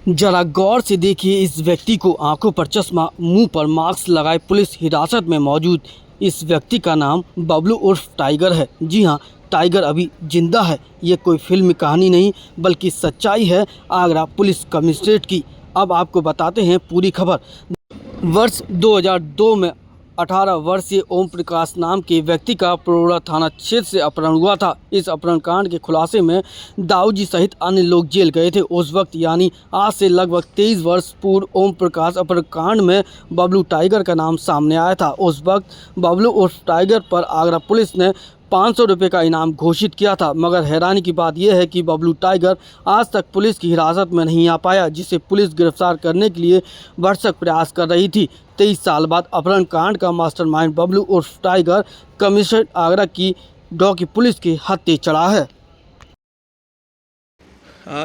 जरा गौर से देखिए इस व्यक्ति को। आंखों पर चश्मा, मुंह पर मास्क लगाए पुलिस हिरासत में मौजूद इस व्यक्ति का नाम बबलू उर्फ टाइगर है। जी हां, टाइगर अभी जिंदा है। ये कोई फिल्मी कहानी नहीं बल्कि सच्चाई है आगरा पुलिस कमिश्नरेट की। अब आपको बताते हैं पूरी खबर। वर्ष 2002 में 18 वर्षीय ओम प्रकाश नाम के व्यक्ति का परोड़ा थाना क्षेत्र से अपहरण हुआ था। इस अपहरण कांड के खुलासे में दाऊजी सहित अन्य लोग जेल गए थे। उस वक्त यानी आज से लगभग 23 वर्ष पूर्व ओम प्रकाश अपहरण कांड में बबलू टाइगर का नाम सामने आया था। उस वक्त बबलू उर्फ टाइगर पर आगरा पुलिस ने 500 रुपये का इनाम घोषित किया था। मगर हैरानी की बात यह है कि बबलू टाइगर आज तक पुलिस की हिरासत में नहीं आ पाया, जिसे पुलिस गिरफ्तार करने के लिए भरसक प्रयास कर रही थी। 23 साल बाद अपहरण कांड का मास्टरमाइंड बबलू उर्फ टाइगर कमिश्नरेट आगरा की डॉकी पुलिस के हत्थे चढ़ा है।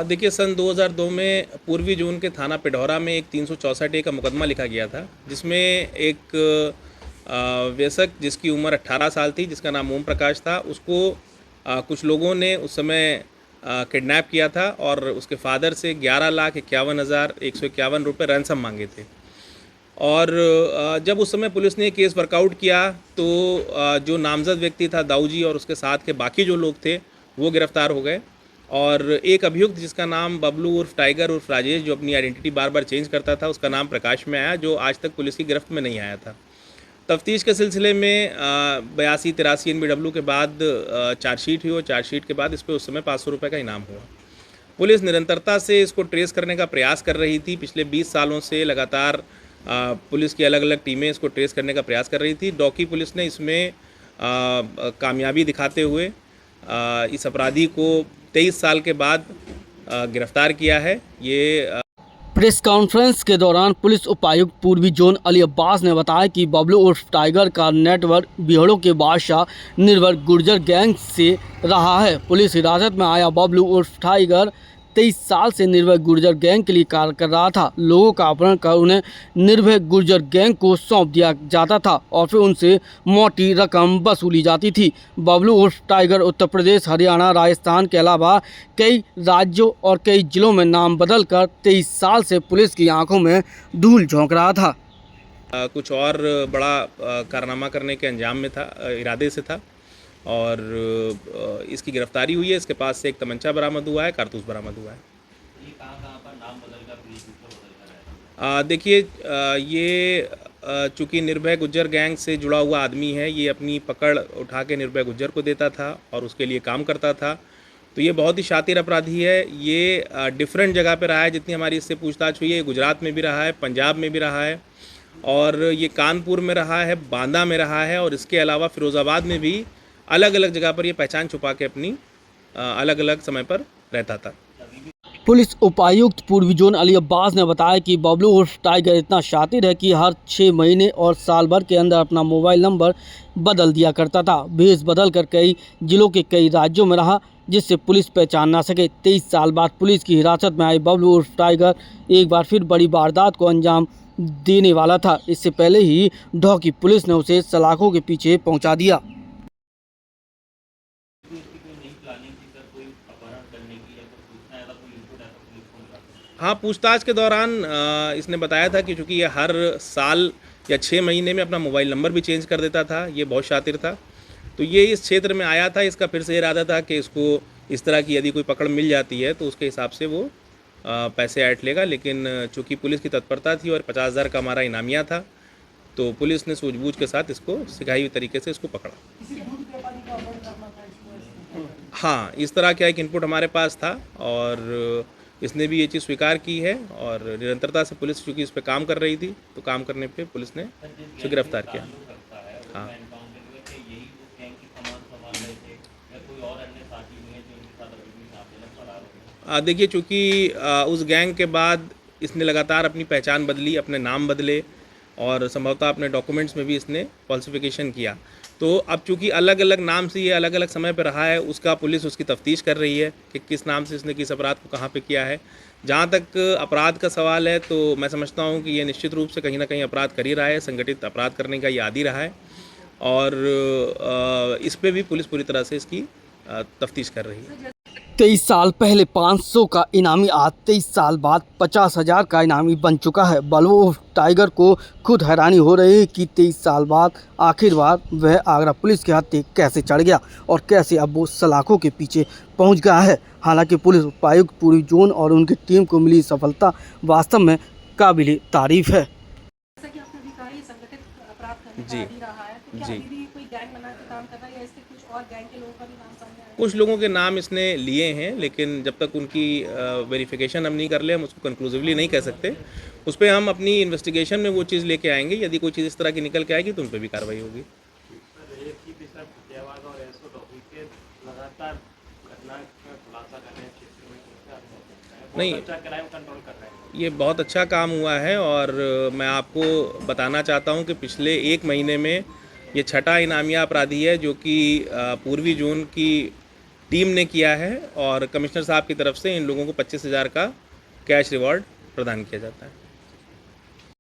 देखिए, सन 2002 में पूर्वी जोन के थाना पिढौरा में एक 364 ए का मुकदमा लिखा गया था, जिसमें एक वयस्क जिसकी उम्र 18 साल थी, जिसका नाम ओम प्रकाश था, उसको कुछ लोगों ने उस समय किडनैप किया था और उसके फादर से 11,51,151 रुपये रैंसम मांगे थे। और जब उस समय पुलिस ने केस वर्कआउट किया तो जो नामजद व्यक्ति था दाऊजी और उसके साथ के बाकी जो लोग थे वो गिरफ्तार हो गए। और एक अभियुक्त जिसका नाम बबलू उर्फ टाइगर उर्फ राजेश, जो अपनी आइडेंटिटी बार बार चेंज करता था, उसका नाम प्रकाश में आया, जो आज तक पुलिस की गिरफ्त में नहीं आया था। तफ्तीश के सिलसिले में 82-83 NBW के बाद चार्जशीट हुई और चार्जशीट के बाद इस पर उस समय 500 रुपये का इनाम हुआ। पुलिस निरंतरता से इसको ट्रेस करने का प्रयास कर रही थी। पिछले 20 सालों से लगातार पुलिस की अलग अलग टीमें इसको ट्रेस करने का प्रयास कर रही थी। डॉकी पुलिस ने इसमें कामयाबी दिखाते हुए इस अपराधी को 23 साल के बाद गिरफ्तार किया है। ये प्रेस कॉन्फ्रेंस के दौरान पुलिस उपायुक्त पूर्वी जोन अली अब्बास ने बताया कि बबलू उर्फ टाइगर का नेटवर्क बिहड़ों के बादशाह निर्भर गुर्जर गैंग से रहा है। पुलिस हिरासत में आया बबलू उर्फ टाइगर 23 साल से निर्भय गुर्जर गैंग के लिए कार्य कर रहा था। लोगों का अपहरण कर उन्हें निर्भय गुर्जर गैंग को सौंप दिया जाता था और फिर उनसे मोटी रकम वसूली जाती थी। बबलू उर्फ टाइगर उत्तर प्रदेश, हरियाणा, राजस्थान के अलावा कई राज्यों और कई जिलों में नाम बदलकर 23 साल से पुलिस की आंखों में धूल झोंक रहा था। कुछ और बड़ा कारनामा करने के अंजाम में था, इरादे से था और इसकी गिरफ्तारी हुई है। इसके पास से एक तमंचा बरामद हुआ है, कारतूस बरामद हुआ है। ये कहाँ पर नाम बदल कर पुलिस ऊपर बदल कर है? देखिए, ये चूँकि निर्भय गुज्जर गैंग से जुड़ा हुआ आदमी है, ये अपनी पकड़ उठा के निर्भय गुज्जर को देता था और उसके लिए काम करता था। तो ये बहुत ही शातिर अपराधी है। ये डिफरेंट जगह पे रहा है। जितनी हमारी इससे पूछताछ हुई है, गुजरात में भी रहा है, पंजाब में भी रहा है और ये कानपुर में रहा है, बांदा में रहा है और इसके अलावा फ़िरोज़ाबाद में भी अलग अलग जगह पर ये पहचान छुपा के अपनी अलग अलग समय पर रहता था। पुलिस उपायुक्त पूर्वी जोन अली अब्बास ने बताया कि बबलू उर्फ टाइगर इतना शातिर है कि हर 6 महीने और साल भर के अंदर अपना मोबाइल नंबर बदल दिया करता था। भेष बदल कर कई जिलों के कई राज्यों में रहा, जिससे पुलिस पहचान ना सके। 23 साल बाद पुलिस की हिरासत में आए बबलू उर्फ टाइगर एक बार फिर बड़ी वारदात को अंजाम देने वाला था। इससे पहले ही ढोकी पुलिस ने उसे सलाखों के पीछे पहुँचा दिया। इसकी कोई नई प्लानिंग थी सर, कोई अपहरण करने की या कुछ पूछना है, कोई इनपुट है तो पुलिस को मिला? हाँ, पूछताछ के दौरान इसने बताया था कि चूँकि ये हर साल या 6 महीने में अपना मोबाइल नंबर भी चेंज कर देता था, ये बहुत शातिर था। तो ये इस क्षेत्र में आया था। इसका फिर से इरादा था कि इसको इस तरह की यदि कोई पकड़ मिल जाती है तो उसके हिसाब से वो पैसे ऐंठ लेगा। लेकिन चूँकि पुलिस की तत्परता थी और 50,000 का हमारा इनामिया था, तो पुलिस ने सूझबूझ के साथ इसको सिखाई हुई तरीके से इसको पकड़ा। हाँ, इस तरह का एक इनपुट हमारे पास था और इसने भी ये चीज़ स्वीकार की है और निरंतरता से पुलिस चूँकि इस पे काम कर रही थी, तो काम करने पे पुलिस ने इसे गिरफ्तार किया। हाँ, यही उस गैंग की सामान संभाल रहे थे या कोई और अन्य साथी हुए जो इनके साथ अभी भी साथ में फरार हो गए? देखिए, चूँकि उस गैंग के बाद इसने लगातार अपनी पहचान बदली, अपने नाम बदले और संभवतः अपने डॉक्यूमेंट्स में भी इसने फॉल्सिफिकेशन किया। तो अब चूँकि अलग अलग नाम से ये अलग अलग समय पर रहा है, उसका पुलिस उसकी तफ्तीश कर रही है कि किस नाम से इसने किस अपराध को कहाँ पे किया है। जहाँ तक अपराध का सवाल है तो मैं समझता हूँ कि ये निश्चित रूप से कहीं ना कहीं अपराध कर ही रहा है, संगठित अपराध करने का ये आदी रहा है और इस पे भी पुलिस पूरी तरह से इसकी तफ्तीश कर रही है। 23 साल पहले 500 का इनामी आज 23 साल बाद 50,000 का इनामी बन चुका है। बल्बू उर्फ टाइगर को खुद हैरानी हो रही है कि 23 साल बाद आखिरकार वह आगरा पुलिस के हत्थे कैसे चढ़ गया और कैसे अब वो सलाखों के पीछे पहुंच गया है। हालांकि पुलिस उपायुक्त पूर्वी जोन और उनकी टीम को मिली सफलता वास्तव में काबिल तारीफ है। जैसा कि आपने भी कहा, ये संगठित अपराध करने जी। का आदी रहा है, तो क्या जी। अभी भी कोई गैंग बना के काम कर रहा है या इसके कुछ और गैंग के लोगों का भी नाम सामने आया है? कुछ लोगों के नाम इसने लिए हैं, लेकिन जब तक उनकी वेरिफिकेशन हम नहीं कर ले हम उसको कंक्लूसिवली नहीं कह सकते। उस पर हम अपनी इन्वेस्टिगेशन में वो चीज़ लेके आएंगे। यदि कोई चीज़ इस तरह की निकल के आएगी तो उन पर भी कार्रवाई होगी। रेप की पिछला फतेहाबाद और ऐसो टॉपिक के लगातार घटना का खुलासा कर रहे हैं क्षेत्र में, क्या हो सकता है? नहीं। बहुत अच्छा क्राइम कंट्रोल कर रहे हैं। ये बहुत अच्छा काम हुआ है और मैं आपको बताना चाहता हूँ कि पिछले 1 महीने में ये 6ठा इनामिया अपराधी है जो कि पूर्वी जोन की टीम ने किया है और कमिश्नर साहब की तरफ से इन लोगों को 25,000 का कैश रिवॉर्ड प्रदान किया जाता है।